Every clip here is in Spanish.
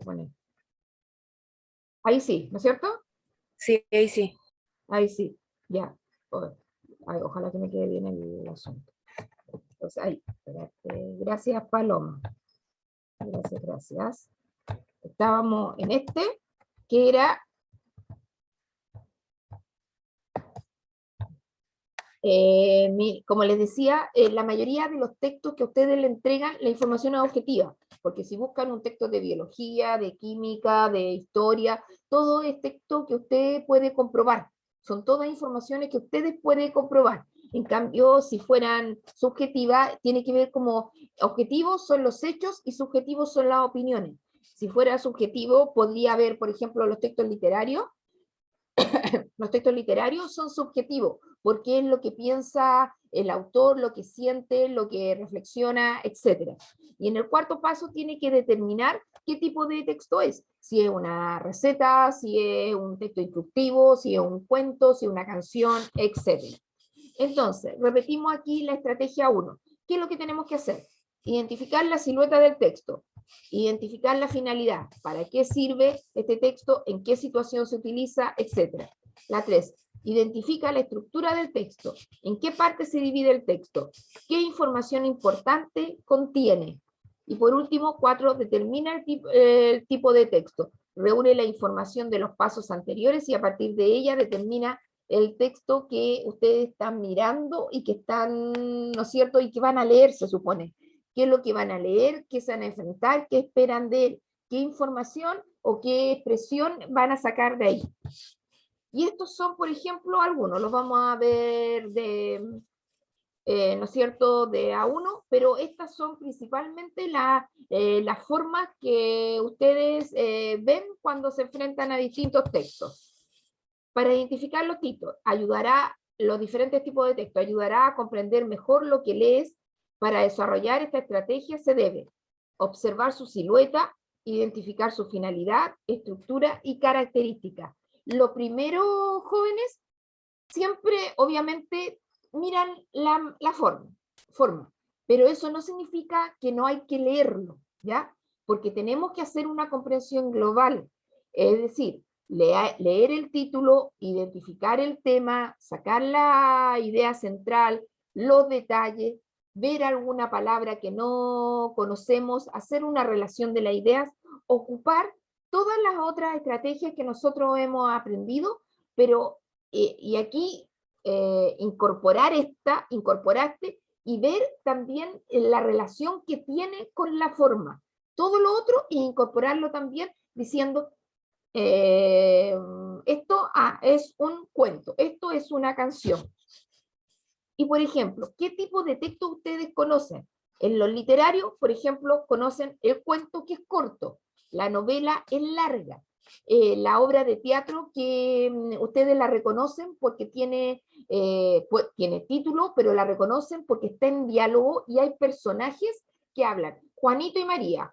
poner. Ahí sí, ¿no es cierto? Sí, ahí sí. Ahí sí, ya. Ay, ojalá que me quede bien el asunto. Entonces, ahí, espérate. Gracias, Paloma. Gracias, gracias. Estábamos en este, que era como les decía, la mayoría de los textos que a ustedes le entregan, la información es objetiva, porque si buscan un texto de biología, de química, de historia, todo es texto que usted puede comprobar, son todas informaciones que ustedes pueden comprobar. En cambio, si fueran subjetivas, tiene que ver como objetivos son los hechos y subjetivos son las opiniones. Si fuera subjetivo, podría haber, por ejemplo, los textos literarios. Los textos literarios son subjetivos, porque es lo que piensa el autor, lo que siente, lo que reflexiona, etc. Y en el cuarto paso tiene que determinar qué tipo de texto es. Si es una receta, si es un texto instructivo, si es un cuento, si es una canción, etc. Entonces, repetimos aquí la estrategia 1. ¿Qué es lo que tenemos que hacer? Identificar la silueta del texto, identificar la finalidad, para qué sirve este texto, en qué situación se utiliza, etc. La 3, identifica la estructura del texto, en qué parte se divide el texto, qué información importante contiene. Y por último, 4, determina el tipo de texto, reúne la información de los pasos anteriores y a partir de ella determina el texto que ustedes están mirando y que están, ¿no es cierto?, y que van a leer, se supone. ¿Qué es lo que van a leer? ¿Qué se van a enfrentar? ¿Qué esperan de él? ¿Qué información o qué expresión van a sacar de ahí? Y estos son, por ejemplo, algunos, los vamos a ver de, ¿no es cierto?, de a uno, pero estas son principalmente las formas que ustedes ven cuando se enfrentan a distintos textos. Para identificar los tipos, ayudará los diferentes tipos de texto, ayudará a comprender mejor lo que lees. Para desarrollar esta estrategia se debe observar su silueta, identificar su finalidad, estructura y características. Lo primero, jóvenes, siempre obviamente miran la forma, pero eso no significa que no hay que leerlo, ¿ya? Porque tenemos que hacer una comprensión global, es decir, leer el título, identificar el tema, sacar la idea central, los detalles, ver alguna palabra que no conocemos, hacer una relación de las ideas, ocupar todas las otras estrategias que nosotros hemos aprendido, pero y aquí incorporaste y ver también la relación que tiene con la forma. Todo lo otro e incorporarlo también diciendo, esto es un cuento, esto es una canción. Y por ejemplo, ¿qué tipo de texto ustedes conocen? En los literarios, por ejemplo, conocen el cuento que es corto, la novela es larga, la obra de teatro que ustedes la reconocen porque tiene título, pero la reconocen porque está en diálogo y hay personajes que hablan. Juanito y María,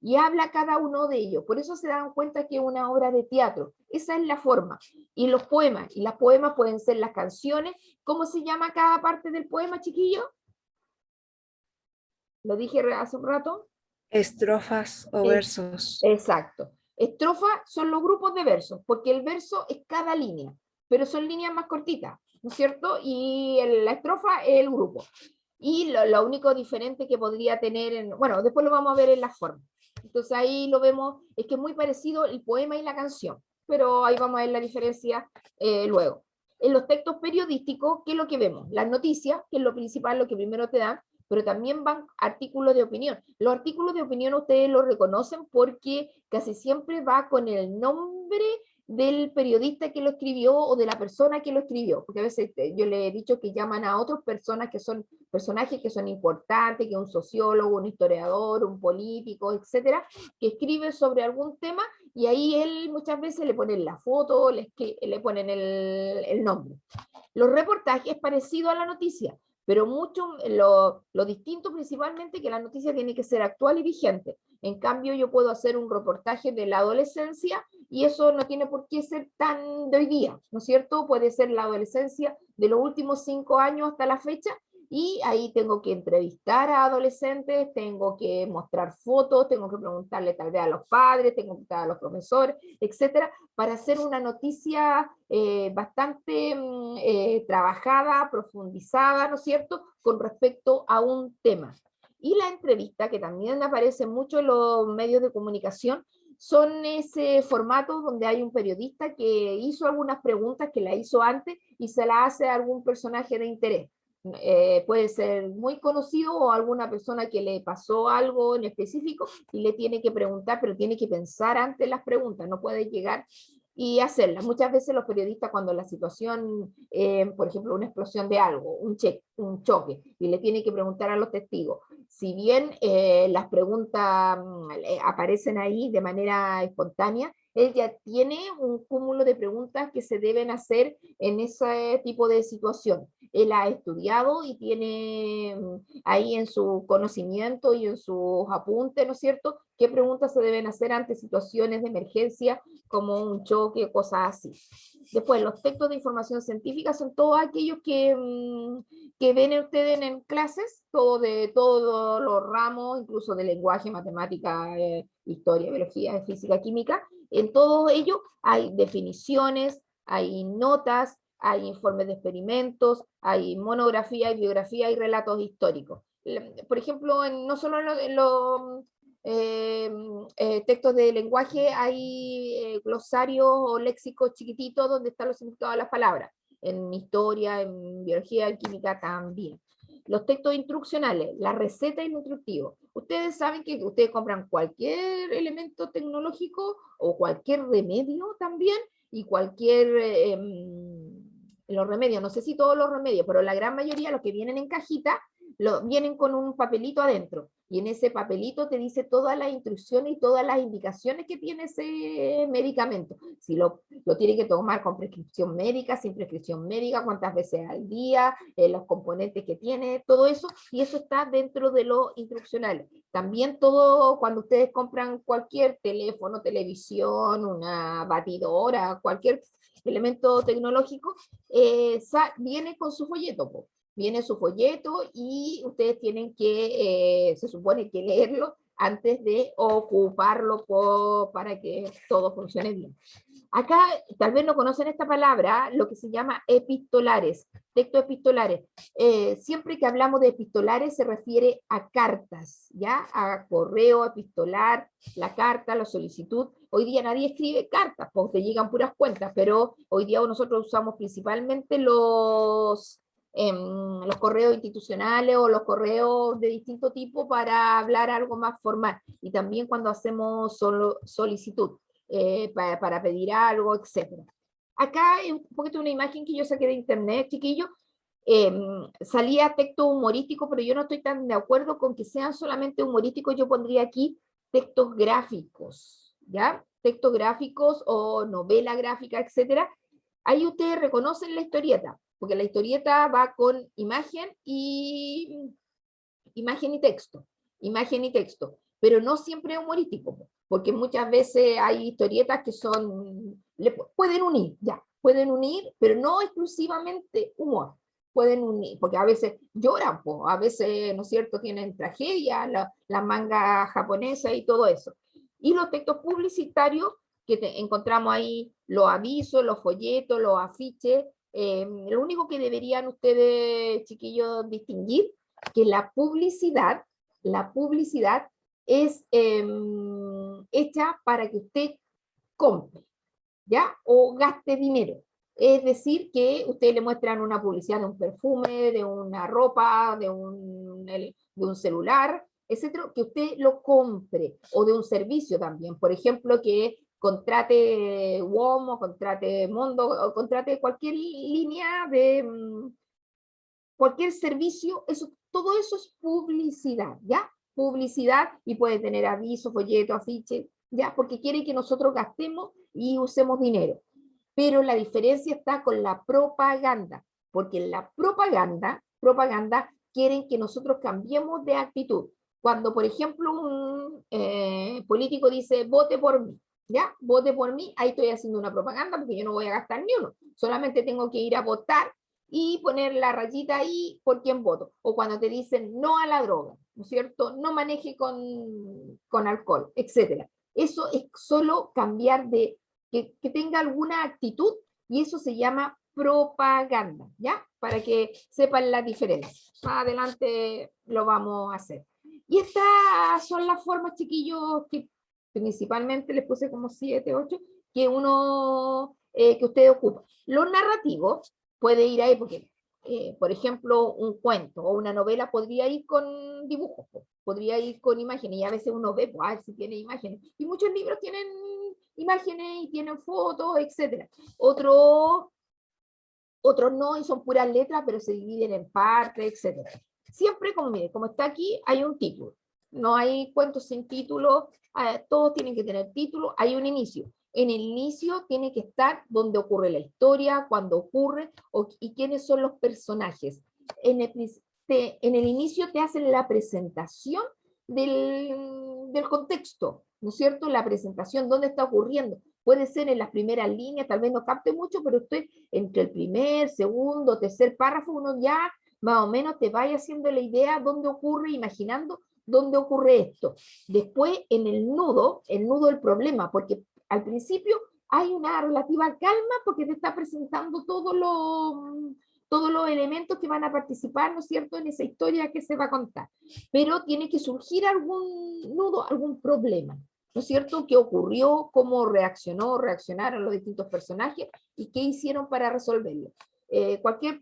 y habla cada uno de ellos. Por eso se dan cuenta que es una obra de teatro. Esa es la forma. Y los poemas, y las poemas pueden ser las canciones. ¿Cómo se llama cada parte del poema, chiquillo? Lo dije hace un rato. Estrofas o versos. Exacto. Estrofa son los grupos de versos, porque el verso es cada línea, pero son líneas más cortitas, ¿no es cierto? Y la estrofa es el grupo. Y lo único diferente que podría tener, bueno, después lo vamos a ver en la forma. Entonces ahí lo vemos, es que es muy parecido el poema y la canción, pero ahí vamos a ver la diferencia luego. En los textos periodísticos, ¿qué es lo que vemos? Las noticias, que es lo principal, lo que primero te dan, pero también van artículos de opinión. Los artículos de opinión ustedes los reconocen porque casi siempre va con el nombre del periodista que lo escribió o de la persona que lo escribió, porque a veces yo le he dicho que llaman a otras personas que son personajes que son importantes, que un sociólogo, un historiador, un político, etcétera, que escribe sobre algún tema y ahí él muchas veces le ponen la foto, le ponen el nombre. Los reportajes es parecido a la noticia, pero mucho lo distinto principalmente que la noticia tiene que ser actual y vigente. En cambio, yo puedo hacer un reportaje de la adolescencia y eso no tiene por qué ser tan de hoy día, ¿no es cierto? Puede ser la adolescencia de los últimos 5 años hasta la fecha Y ahí tengo que entrevistar a adolescentes, tengo que mostrar fotos, tengo que preguntarle tal vez a los padres, tengo que preguntar a los profesores, etcétera, para hacer una noticia bastante trabajada, profundizada, ¿no es cierto?, con respecto a un tema. Y la entrevista, que también aparece mucho en los medios de comunicación, son ese formato donde hay un periodista que hizo algunas preguntas que la hizo antes y se la hace a algún personaje de interés. Puede ser muy conocido o alguna persona que le pasó algo en específico y le tiene que preguntar, pero tiene que pensar antes las preguntas, no puede llegar y hacerlas. Muchas veces los periodistas, cuando la situación, por ejemplo, una explosión de algo, un choque, y le tiene que preguntar a los testigos, si bien las preguntas aparecen ahí de manera espontánea, él ya tiene un cúmulo de preguntas que se deben hacer en ese tipo de situación. Él ha estudiado y tiene ahí en su conocimiento y en sus apuntes, ¿no es cierto?, qué preguntas se deben hacer ante situaciones de emergencia como un choque o cosas así. Después, los textos de información científica son todos aquellos que ven ustedes en clases, todo de todos los ramos, incluso de lenguaje, matemática, historia, biología, física, química. En todo ello hay definiciones, hay notas, hay informes de experimentos, hay monografía, biografía y relatos históricos. Por ejemplo, no solo en los textos de lenguaje hay glosarios o léxicos chiquititos donde están los significados de las palabras. En historia, en biología, en química también. Los textos instruccionales, la receta y el instructivo. Ustedes saben que ustedes compran cualquier elemento tecnológico o cualquier remedio también y cualquier los remedios, no sé si todos los remedios, pero la gran mayoría, los que vienen en cajita, vienen con un papelito adentro. Y en ese papelito te dice todas las instrucciones y todas las indicaciones que tiene ese medicamento. Si lo tiene que tomar con prescripción médica, sin prescripción médica, cuántas veces al día, los componentes que tiene, todo eso. Y eso está dentro de lo instruccional. También todo, cuando ustedes compran cualquier teléfono, televisión, una batidora, cualquier elemento tecnológico, viene con su folleto, viene su folleto y ustedes tienen que, se supone que leerlo antes de ocuparlo para que todo funcione bien. Acá tal vez no conocen esta palabra, lo que se llama epistolares, textos epistolares. Siempre que hablamos de epistolares se refiere a cartas, ¿ya? A correo epistolar, la carta, la solicitud. Hoy día nadie escribe cartas, porque llegan puras cuentas, pero hoy día nosotros usamos principalmente los correos institucionales o los correos de distinto tipo para hablar algo más formal. Y también cuando hacemos solicitud. Para pedir algo, etc. Acá es un poquito una imagen que yo saqué de internet, chiquillos. Salía texto humorístico, pero yo no estoy tan de acuerdo con que sean solamente humorísticos. Yo pondría aquí textos gráficos, ¿ya? Textos gráficos o novela gráfica, etc. Ahí ustedes reconocen la historieta, porque la historieta va con imagen y texto, imagen y texto, pero no siempre humorístico, porque muchas veces hay historietas que pueden unir, ya, pueden unir, pero no exclusivamente humor, pueden unir, porque a veces lloran, a veces, ¿no es cierto?, tienen tragedia, la manga japonesa y todo eso. Y los textos publicitarios, que encontramos ahí los avisos, los folletos, los afiches, lo único que deberían ustedes, chiquillos, distinguir que la publicidad es hecha para que usted compre, ¿ya? O gaste dinero. Es decir, que ustedes le muestran una publicidad de un perfume, de una ropa, de un celular, etcétera, que usted lo compre, o de un servicio también. Por ejemplo, que contrate WOM o contrate Mondo, o contrate cualquier línea de cualquier servicio, todo eso es publicidad, ¿ya? Publicidad, y puede tener aviso, folleto, afiche, ¿ya? Porque quiere que nosotros gastemos y usemos dinero. Pero la diferencia está con la propaganda, porque en la propaganda quieren que nosotros cambiemos de actitud. Cuando, por ejemplo, un político dice, vote por mí, ¿ya? Vote por mí, ahí estoy haciendo una propaganda porque yo no voy a gastar ni uno. Solamente tengo que ir a votar y poner la rayita ahí por quién voto. O cuando te dicen no a la droga, ¿no es cierto? No maneje con alcohol, etcétera. Eso es solo cambiar de que tenga alguna actitud y eso se llama propaganda, ¿ya? Para que sepan la diferencia. Más adelante lo vamos a hacer. Y estas son las formas, chiquillos, que principalmente les puse como 7, 8, que que usted ocupa. Los narrativos puede ir ahí porque, por ejemplo, un cuento o una novela podría ir con dibujos, podría ir con imágenes, y a veces uno ve, pues, a ver si tiene imágenes. Y muchos libros tienen imágenes y tienen fotos, etcétera. Otros no, y son puras letras, pero se dividen en partes, etcétera. Siempre, como mire, como está aquí, hay un título. No hay cuentos sin título, todos tienen que tener título, hay un inicio. En el inicio tiene que estar donde ocurre la historia, cuándo ocurre, y quiénes son los personajes. En el inicio te hacen la presentación del contexto, ¿no es cierto? La presentación, dónde está ocurriendo. Puede ser en las primeras líneas, tal vez no capte mucho, pero usted entre el primer, segundo, tercer párrafo, uno ya más o menos te vaya haciendo la idea dónde ocurre, imaginando dónde ocurre esto. Después, en el nudo del problema, porque al principio hay una relativa calma porque te está presentando todos los elementos que van a participar, ¿no es cierto?, en esa historia que se va a contar. Pero tiene que surgir algún nudo, algún problema, ¿no es cierto?, qué ocurrió, cómo reaccionaron los distintos personajes y qué hicieron para resolverlo. Cualquier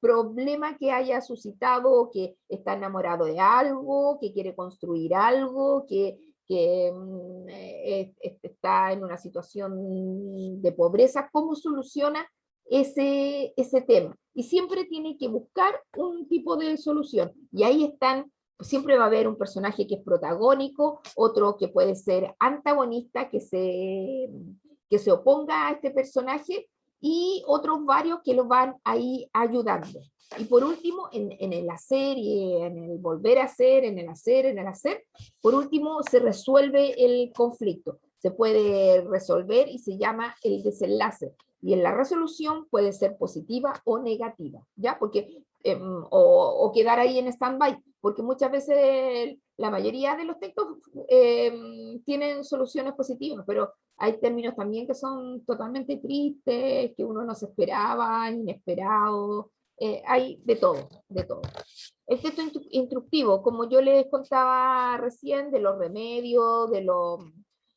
problema que haya suscitado, que está enamorado de algo, que quiere construir algo, que está en una situación de pobreza, ¿cómo soluciona ese tema? Y siempre tiene que buscar un tipo de solución. Y ahí están, siempre va a haber un personaje que es protagónico, otro que puede ser antagonista, que se oponga a este personaje, y otros varios que los van ahí ayudando. Y por último, en el hacer y en el volver a hacer, en el hacer, por último se resuelve el conflicto. Se puede resolver y se llama el desenlace. Y en la resolución puede ser positiva o negativa, ¿ya? Porque, o quedar ahí en stand-by, porque muchas veces la mayoría de los textos tienen soluciones positivas, pero hay términos también que son totalmente tristes, que uno no se esperaba, inesperado, hay de todo, de todo. El texto instructivo, como yo les contaba recién, de los remedios, de los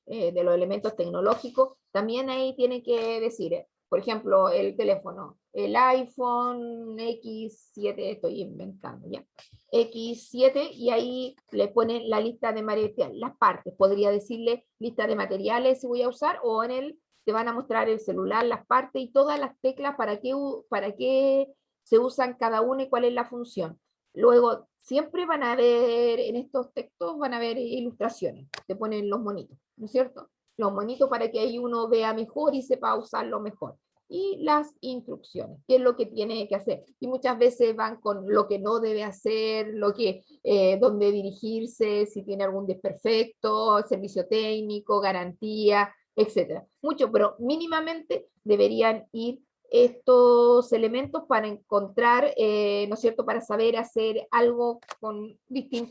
elementos tecnológicos, también ahí tiene que decir, por ejemplo, el teléfono, el iPhone X7, estoy inventando ya, X7, y ahí le ponen la lista de materiales, las partes, podría decirle lista de materiales si voy a usar, o en el te van a mostrar el celular, las partes y todas las teclas para qué se usan cada una y cuál es la función. Luego, siempre van a ver, en estos textos van a ver ilustraciones, te ponen los monitos, ¿no es cierto? Los monitos para que ahí uno vea mejor y sepa usarlo mejor. Y las instrucciones, qué es lo que tiene que hacer. Y muchas veces van con lo que no debe hacer, dónde dirigirse, si tiene algún desperfecto, servicio técnico, garantía, etcétera. Mucho, pero mínimamente deberían ir estos elementos para encontrar, ¿no es cierto?, para saber hacer algo con en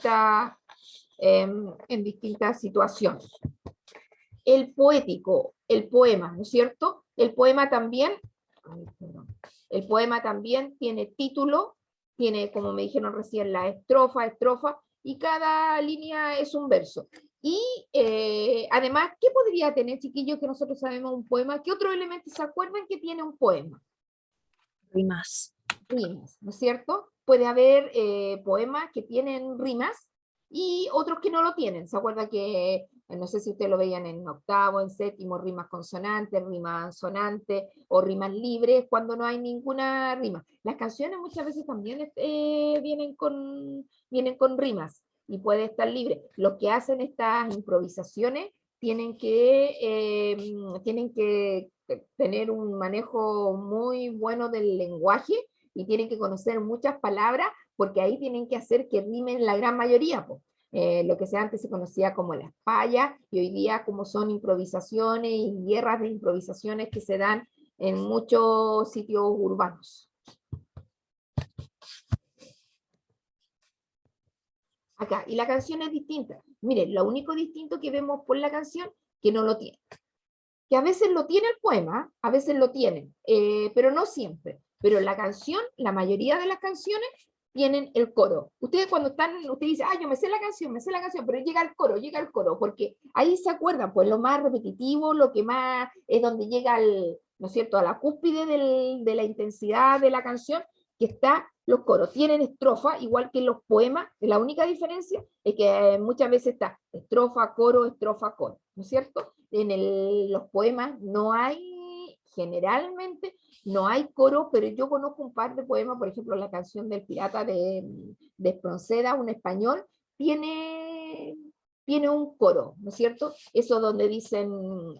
distintas situaciones. El poético, el poema, ¿no es cierto? El poema también tiene título, tiene, como me dijeron recién, la estrofa, y cada línea es un verso. Y además, ¿qué podría tener, chiquillos, que nosotros sabemos un poema? ¿Qué otro elemento se acuerdan que tiene un poema? Rimas. Rimas, ¿no es cierto? Puede haber poemas que tienen rimas y otros que no lo tienen. ¿Se acuerda que, no sé si ustedes lo veían en octavo, en séptimo, rimas consonantes, rimas sonantes o rimas libres cuando no hay ninguna rima? Las canciones muchas veces también vienen con rimas y puede estar libre. Los que hacen estas improvisaciones tienen que tener un manejo muy bueno del lenguaje y tienen que conocer muchas palabras porque ahí tienen que hacer que rimen la gran mayoría. Lo que antes se conocía como las payas y hoy día como son improvisaciones y guerras de improvisaciones que se dan en muchos sitios urbanos. acá, y la canción es distinta. Miren, lo único distinto que vemos por la canción, que no lo tiene. Que a veces lo tiene el poema, a veces lo tienen, pero no siempre. Pero la canción, la mayoría de las canciones tienen el coro. Ustedes cuando están, usted dice, yo me sé la canción, pero llega el coro, porque ahí se acuerdan, pues lo más repetitivo, lo que más es donde llega ¿no es cierto?, a la cúspide de la intensidad de la canción, que está los coros. Tienen estrofa, igual que los poemas, la única diferencia es que muchas veces está estrofa, coro, ¿no es cierto? Los poemas no hay, generalmente, no hay coro, pero yo conozco un par de poemas, por ejemplo, la canción del pirata de Espronceda, un español, tiene un coro, ¿no es cierto? Eso donde dicen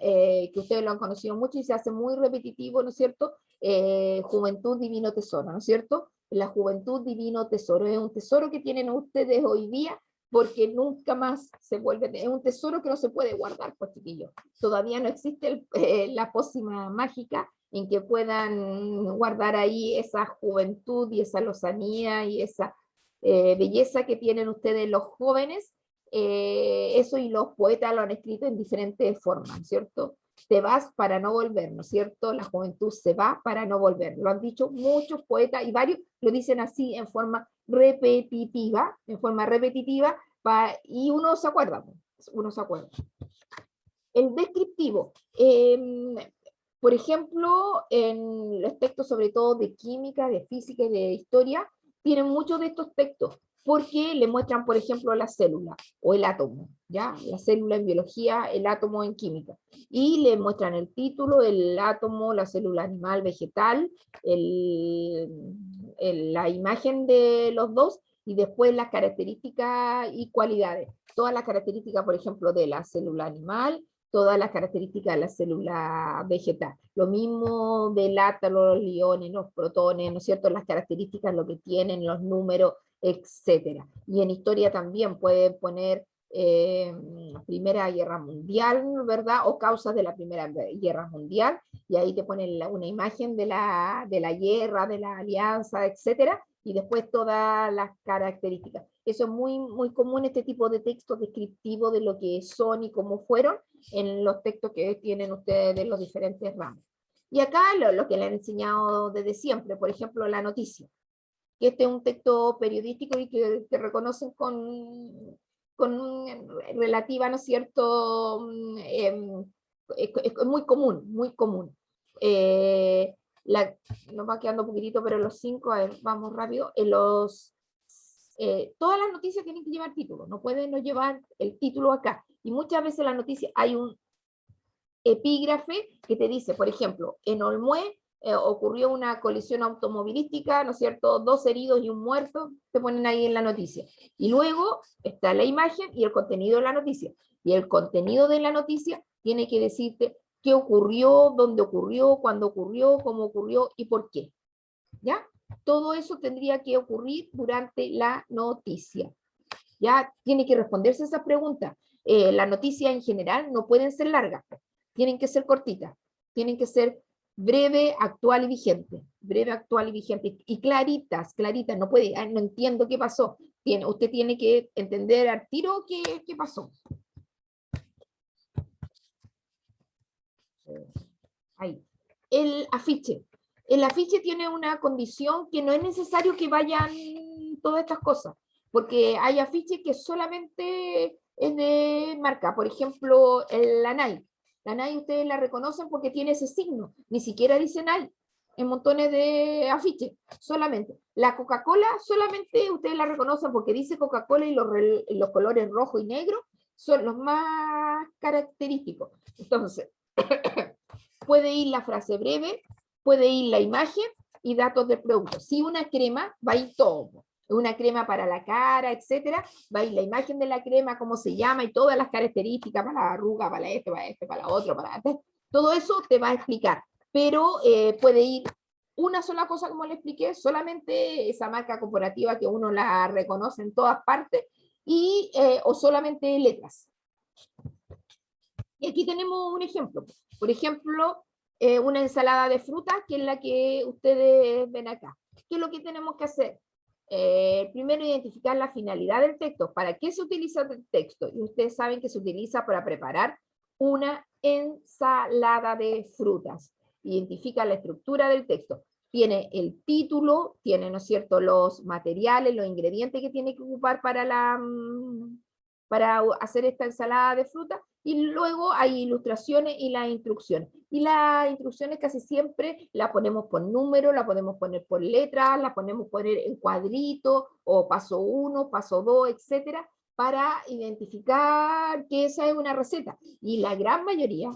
que ustedes lo han conocido mucho y se hace muy repetitivo, ¿no es cierto? Juventud, divino tesoro, ¿no es cierto? La juventud, divino tesoro, es un tesoro que tienen ustedes hoy día porque nunca más se vuelve, es un tesoro que no se puede guardar, pues chiquillos. Todavía no existe la pócima mágica en que puedan guardar ahí esa juventud y esa lozanía y esa belleza que tienen ustedes los jóvenes. Eso y los poetas lo han escrito en diferentes formas, ¿cierto? Te vas para no volver, ¿no es cierto? La juventud se va para no volver. Lo han dicho muchos poetas y varios lo dicen así en forma repetitiva, y uno se acuerda, uno se acuerda. El descriptivo, por ejemplo, en los textos sobre todo de química, de física y de historia, tienen muchos de estos textos, porque le muestran, por ejemplo, la célula o el átomo, ¿ya? La célula en biología, el átomo en química. Y le muestran el título, el átomo, la célula animal, vegetal, la imagen de los dos, y después las características y cualidades. Todas las características, por ejemplo, de la célula animal, todas las características de la célula vegetal. Lo mismo del átomo, los iones, los protones, ¿no es cierto? Las características, lo que tienen, los números, etcétera. Y en historia también pueden poner Primera Guerra Mundial, ¿verdad? O causas de la Primera Guerra Mundial, y ahí te ponen una imagen de la guerra, de la alianza, etcétera, y después todas las características. Eso es muy común, este tipo de textos descriptivos de lo que son y cómo fueron en los textos que tienen ustedes de los diferentes ramos. Y acá lo que le han enseñado desde siempre, por ejemplo, la noticia, que este es un texto periodístico y que reconocen con relativa, ¿no es cierto? Es muy común, muy común. Nos va quedando un poquitito, pero los 5, vamos rápido, todas las noticias tienen que llevar título, no pueden no llevar el título acá. Y muchas veces las noticias hay un epígrafe que te dice, por ejemplo, en Olmué ocurrió una colisión automovilística, ¿no es cierto? 2 heridos y un muerto, te ponen ahí en la noticia. Y luego está la imagen y el contenido de la noticia. Y el contenido de la noticia tiene que decirte qué ocurrió, dónde ocurrió, cuándo ocurrió, cómo ocurrió y por qué. ¿Ya? Todo eso tendría que ocurrir durante la noticia. Ya tiene que responderse esa pregunta. Las noticias en general no pueden ser largas, tienen que ser cortitas, tienen que ser breve, actual y vigente, y claritas, no puede, no entiendo qué pasó, usted tiene que entender al tiro qué pasó. Ahí. El afiche tiene una condición que no es necesario que vayan todas estas cosas, porque hay afiches que solamente es de marca, por ejemplo, la Nike. La Nike ustedes la reconocen porque tiene ese signo, ni siquiera dice Nike en montones de afiches, solamente. La Coca-Cola solamente ustedes la reconocen porque dice Coca-Cola y los colores rojo y negro son los más característicos. Entonces, puede ir la frase breve, puede ir la imagen y datos del producto. Si una crema, va a ir todo. Una crema para la cara, etcétera, va a ir la imagen de la crema, cómo se llama y todas las características para la arruga, para esto, para la otro, para este. Todo eso te va a explicar. Pero puede ir una sola cosa, como le expliqué, solamente esa marca corporativa que uno la reconoce en todas partes, o solamente letras. Y aquí tenemos un ejemplo. Por ejemplo, una ensalada de frutas, que es la que ustedes ven acá. ¿Qué es lo que tenemos que hacer? Primero, identificar la finalidad del texto. ¿Para qué se utiliza el texto? Y ustedes saben que se utiliza para preparar una ensalada de frutas. Identifica la estructura del texto. Tiene el título, tiene, ¿no es cierto?, los materiales, los ingredientes que tiene que ocupar para hacer esta ensalada de frutas, y luego hay ilustraciones y las instrucciones. Y las instrucciones casi siempre las ponemos por número, las podemos poner por letras, las podemos poner en cuadrito, o paso 1, paso 2, etcétera, para identificar que esa es una receta. Y la gran mayoría,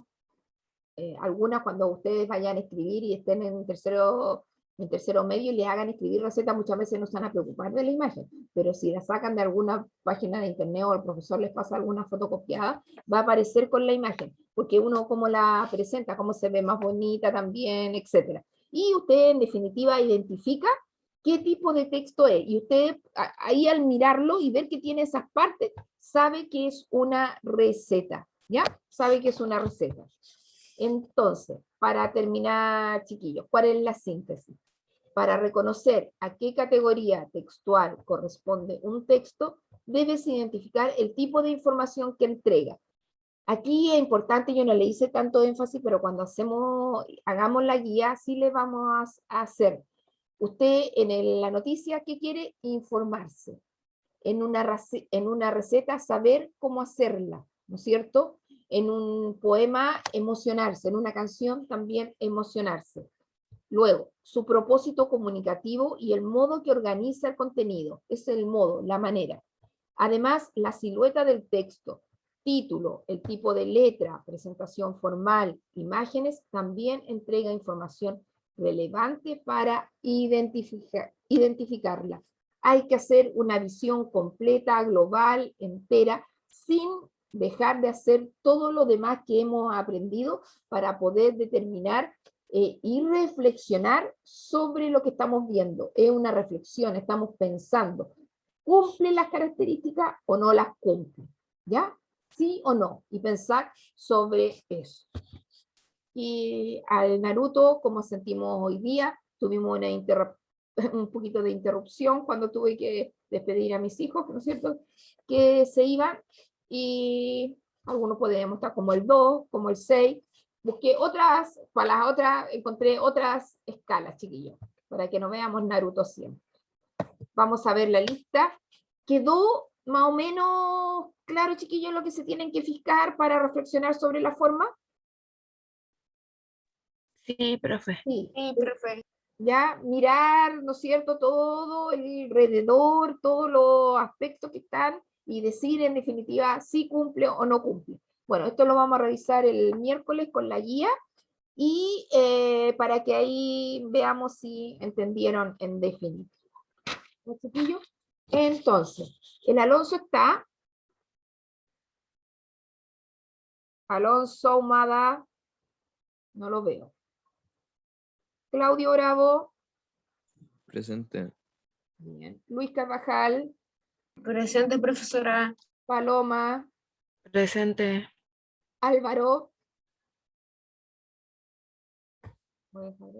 algunas cuando ustedes vayan a escribir y estén en tercero medio y les hagan escribir recetas, muchas veces no se van a preocupar de la imagen, pero si la sacan de alguna página de internet o el profesor les pasa alguna fotocopiada, va a aparecer con la imagen, porque uno cómo la presenta, cómo se ve más bonita también, etc. Y usted en definitiva identifica qué tipo de texto es, y usted ahí al mirarlo y ver que tiene esas partes, sabe que es una receta, ¿ya? Sabe que es una receta. Entonces, para terminar, chiquillos, ¿cuál es la síntesis? Para reconocer a qué categoría textual corresponde un texto, debes identificar el tipo de información que entrega. Aquí es importante, yo no le hice tanto énfasis, pero cuando hagamos la guía, sí le vamos a hacer. Usted en la noticia, ¿qué quiere? Informarse. En una receta, saber cómo hacerla, ¿no es cierto? En un poema, emocionarse. En una canción, también emocionarse. Luego, su propósito comunicativo y el modo que organiza el contenido. Es el modo, la manera. Además, la silueta del texto, título, el tipo de letra, presentación formal, imágenes, también entrega información relevante para identificarla. Hay que hacer una visión completa, global, entera, sin dejar de hacer todo lo demás que hemos aprendido para poder determinar y reflexionar sobre lo que estamos viendo. Es una reflexión, estamos pensando. ¿Cumple las características o no las cumple? ¿Ya? ¿Sí o no? Y pensar sobre eso. Y al Naruto, como sentimos hoy día, tuvimos un poquito de interrupción cuando tuve que despedir a mis hijos, ¿no es cierto?, que se iban, y algunos podemos estar como el 2, como el 6. Busqué otras, para las otras, encontré otras escalas, chiquillos, para que no veamos Naruto siempre. Vamos a ver la lista. ¿Quedó más o menos claro, chiquillos, lo que se tienen que fijar para reflexionar sobre la forma? Sí, profe. Sí, profe. Ya mirar, ¿no es cierto?, todo el alrededor, todos los aspectos que están, y decir en definitiva si cumple o no cumple. Bueno, esto lo vamos a revisar el miércoles con la guía, y para que ahí veamos si entendieron en definitiva. ¿No, chiquillos? Entonces, el Alonso está. Alonso Humada, no lo veo. Claudio Bravo. Presente. Bien. Luis Carvajal. Presente, profesora. Paloma. Presente. Álvaro. Voy a dejar